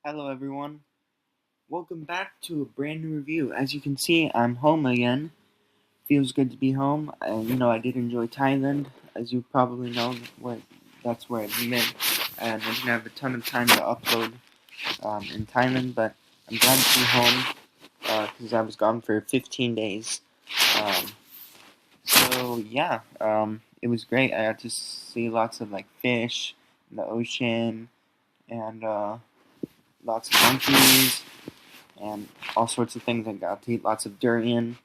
Hello everyone, welcome back to a brand new review. As you can see, I'm home again. Feels good to be home. I did enjoy Thailand, as you probably know, that's where I've been. And I didn't have a ton of time to upload in Thailand, but I'm glad to be home because I was gone for 15 days. Um, it was great. I got to see lots of fish in the ocean and lots of monkeys and all sorts of things. I got to eat lots of durian.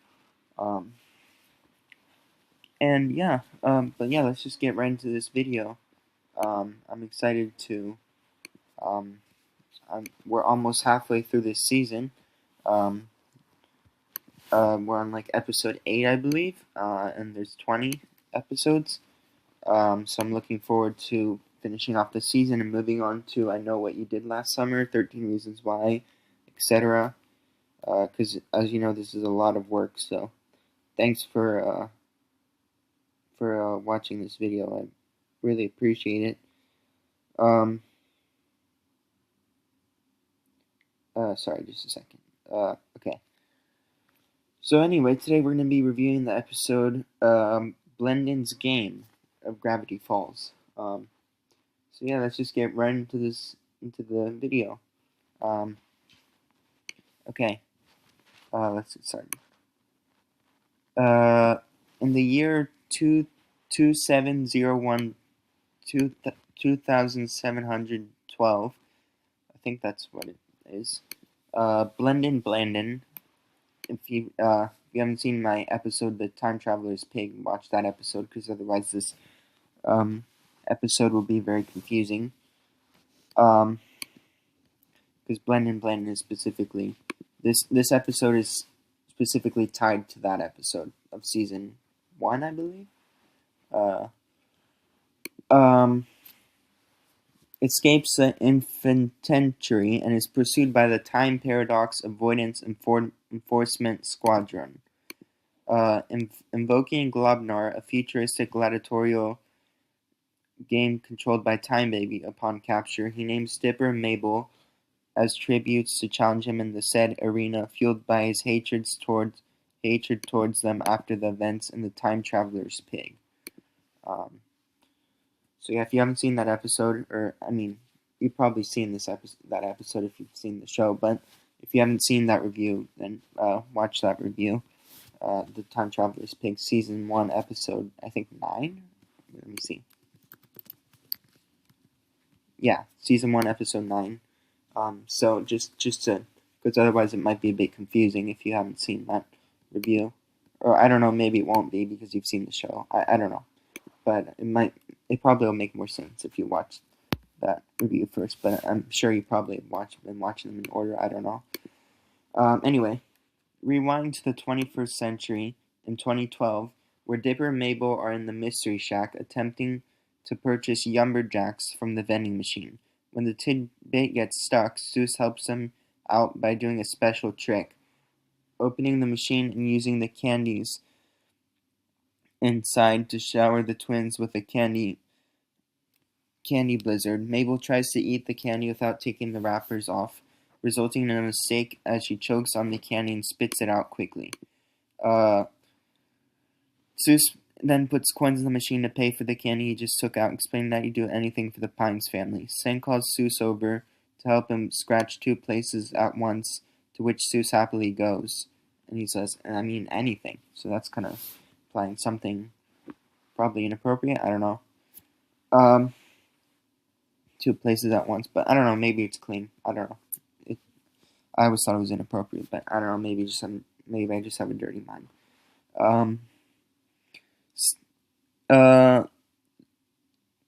Um, let's just get right into this video. I'm excited to. Um, we're almost halfway through this season. Um, we're on episode 8, I believe, and there's 20 episodes. So I'm looking forward to finishing off the season and moving on to I Know What You Did Last Summer, 13 Reasons Why, etc. Because as you know, this is a lot of work. So thanks for watching this video. I really appreciate it. Sorry, just a second. Okay. So anyway, today we're going to be reviewing the episode Blendin's Game of Gravity Falls. Let's just get right into the video. Um, okay. Let's get started. In the year 2701 2712, I think that's what it is. Blendin. If you haven't seen my episode, The Time Traveler's Pig, watch that episode, because otherwise this episode will be very confusing. Because Blendin is specifically this episode is specifically tied to that episode of season 1, I believe. Escapes the infantry and is pursued by the Time Paradox Avoidance Enforcement Squadron. Invoking Globnar, a futuristic gladiatorial game controlled by Time Baby. Upon capture, he names Dipper and Mabel as tributes to challenge him in the said arena, fueled by his hatred towards them after the events in the Time Traveler's Pig. If you haven't seen that episode, you've probably seen that episode if you've seen the show, but if you haven't seen that review, then watch that review. The Time Traveler's Pig, Season 1, Episode, I think, 9? Let me see. Yeah, Season 1, Episode 9. Because otherwise it might be a bit confusing if you haven't seen that review. Or, I don't know, maybe it won't be because you've seen the show. I don't know. But it probably will make more sense if you watch that review first. But I'm sure you probably have been watching them in order. I don't know. Anyway, rewind to the 21st century in 2012, where Dipper and Mabel are in the Mystery Shack attempting to purchase Yumberjacks from the vending machine. When the tidbit gets stuck, Zeus helps them out by doing a special trick, opening the machine and using the candies inside to shower the twins with a candy blizzard. Mabel tries to eat the candy without taking the wrappers off, resulting in a mistake as she chokes on the candy and spits it out quickly. Zeus then puts coins in the machine to pay for the candy he just took out, explaining that he'd do anything for the Pines family. Sen calls Zeus over to help him scratch 2 places at once, to which Zeus happily goes. And he says, anything. So that's kind of implying something probably inappropriate. I don't know. 2 places at once, but I don't know. Maybe it's clean. I don't know. I always thought it was inappropriate, but I don't know. Maybe I just have a dirty mind.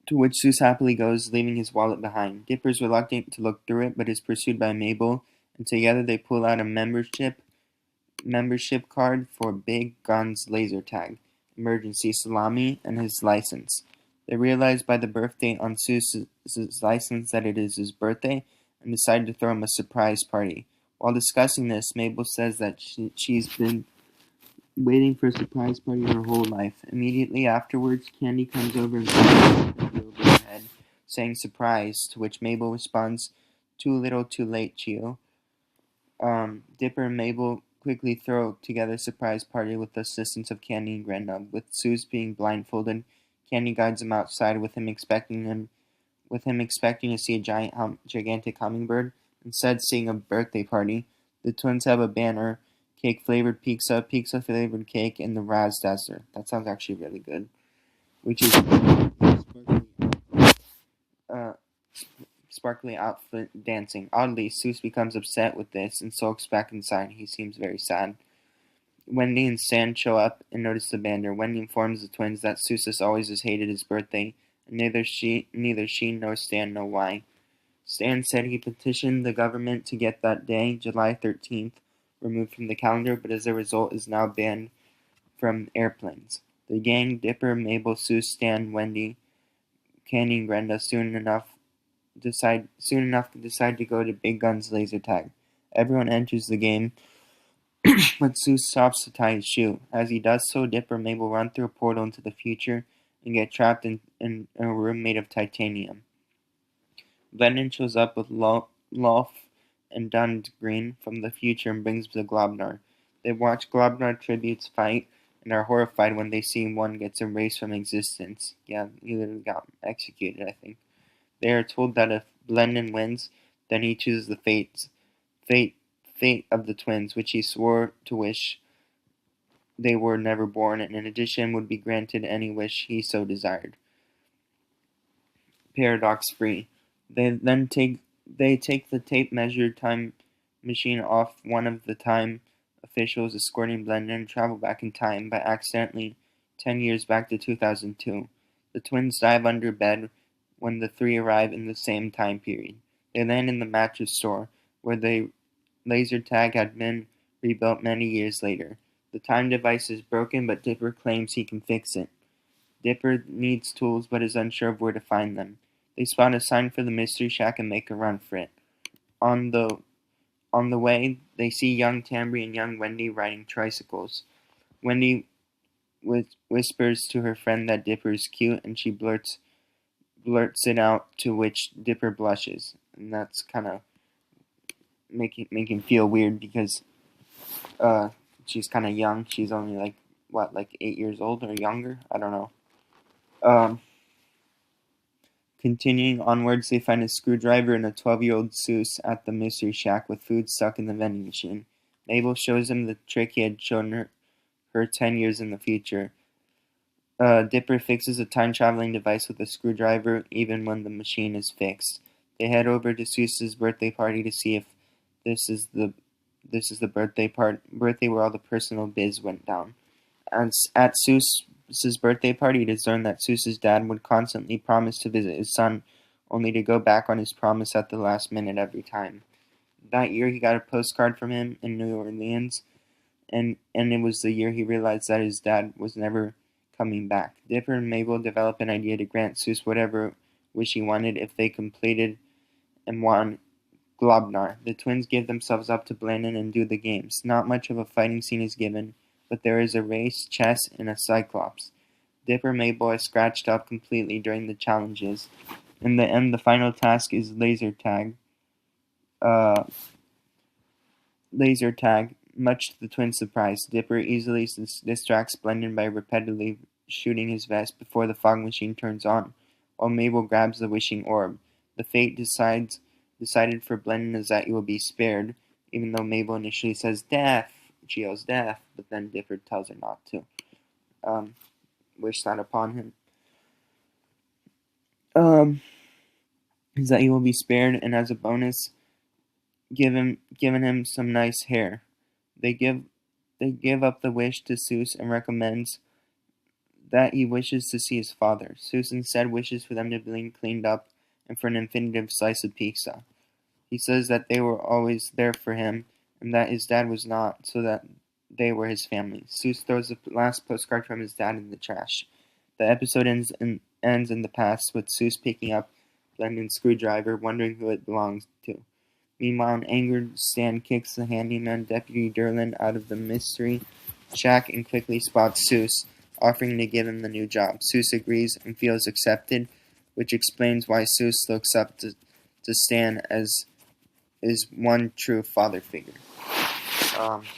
To which Zeus happily goes, leaving his wallet behind. Dipper's reluctant to look through it, but is pursued by Mabel, and together they pull out a membership card for Big Gun's laser tag, emergency salami, and his license. They realize by the birth date on Zeus's license that it is his birthday, and decide to throw him a surprise party. While discussing this, Mabel says that she's been waiting for a surprise party her whole life. Immediately afterwards, Candy comes over and puts her over her head, saying surprise, to which Mabel responds, Too little, too late, Chio. Dipper and Mabel quickly throw together a surprise party with the assistance of Candy and Grenda. With Seuss being blindfolded, Candy guides him outside with him expecting to see a gigantic hummingbird, instead seeing a birthday party. The twins have a banner, cake flavored pizza flavored cake, and the Raz Dazzler. That sounds actually really good. Which is uh, sparkly outfit dancing. Oddly, Seuss becomes upset with this and sulks back inside. He seems very sad. Wendy and Stan show up and notice the banner. Wendy informs the twins that Seuss always has hated his birthday, and neither she nor Stan know why. Stan said he petitioned the government to get that day, July 13th, removed from the calendar, but as a result is now banned from airplanes. The gang, Dipper, Mabel, Seuss, Stan, Wendy, Candy, and Brenda, soon enough decide to go to Big Gun's laser tag. Everyone enters the game, but Seuss stops to tie his shoe. As he does so, Dipper and Mabel run through a portal into the future and get trapped in a room made of titanium. Blendin shows up with Lolf and Dundgreen from the future and brings the Globnar. They watch Globnar tributes fight and are horrified when they see one gets erased from existence. Yeah, he literally got executed, I think. They are told that if Blendin wins, then he chooses the fate of the twins, which he swore to wish they were never born, and in addition would be granted any wish he so desired. Paradox free. They take the tape measure time machine off one of the time officials escorting Blendin and travel back in time by accidentally 10 years back to 2002. The twins dive under bed when the three arrive in the same time period. They land in the mattress store, where the laser tag had been rebuilt many years later. The time device is broken, but Dipper claims he can fix it. Dipper needs tools, but is unsure of where to find them. They spot a sign for the Mystery Shack and make a run for it. On the way, they see young Tambry and young Wendy riding tricycles. Wendy whispers to her friend that Dipper is cute, and she blurts it out, to which Dipper blushes. And that's kind of make him feel weird because she's kind of young. She's only like 8 years old or younger. I don't know. Continuing onwards, they find a screwdriver and a 12-year-old Seuss at the Mystery Shack with food stuck in the vending machine. Mabel shows him the trick he had shown her 10 years in the future. Dipper fixes a time-traveling device with a screwdriver even when the machine is fixed. They head over to Seuss's birthday party to see if this is the birthday where all the personal biz went down. At Seuss's birthday party, it is learned that Seuss's dad would constantly promise to visit his son, only to go back on his promise at the last minute every time. That year, he got a postcard from him in New Orleans, and it was the year he realized that his dad was never coming back. Dipper and Mabel develop an idea to grant Seuss whatever wish he wanted if they completed and won Globnar. The twins give themselves up to Blendin and do the games. Not much of a fighting scene is given, but there is a race, chess, and a cyclops. Dipper and Mabel are scratched up completely during the challenges. In the end, the final task is laser tag. Much to the twins' surprise, Dipper easily distracts Blendin by repeatedly shooting his vest before the fog machine turns on, while Mabel grabs the wishing orb. The fate decided for Blendin is that he will be spared, even though Mabel initially says death. She yells death, but then Dipper tells her not to. Wish that upon him. Is that he will be spared, and as a bonus, given him some nice hair. They give up the wish to Seuss and recommends that he wishes to see his father. Seuss instead wishes for them to be cleaned up and for an infinitive slice of pizza. He says that they were always there for him and that his dad was not, so that they were his family. Seuss throws the last postcard from his dad in the trash. The episode ends in the past with Seuss picking up Blendin's screwdriver, wondering who it belongs to. Meanwhile, an angered Stan kicks the handyman Deputy Durlin out of the Mystery Shack and quickly spots Seuss, offering to give him the new job. Seuss agrees and feels accepted, which explains why Seuss looks up to Stan as is one true father figure.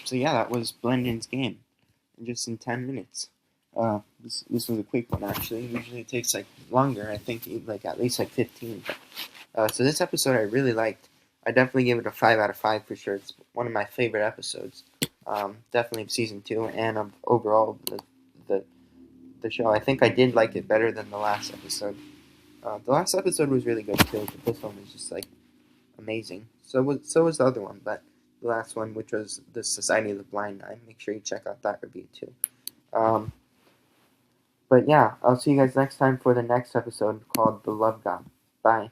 So yeah, that was Blendin's game, just in 10 minutes. This was a quick one actually. Usually it takes like longer. I think like at least like 15. So this episode I really liked. I definitely give it a 5 out of 5 for sure. It's one of my favorite episodes. Definitely of season 2 and of overall the the show. I think I did like it better than the last episode. The last episode was really good too, but this one was just like amazing. So was the other one, but the last one, which was the Society of the Blind Eye. Make sure you check out that review too. Um, but yeah, I'll see you guys next time for the next episode called The Love God. Bye.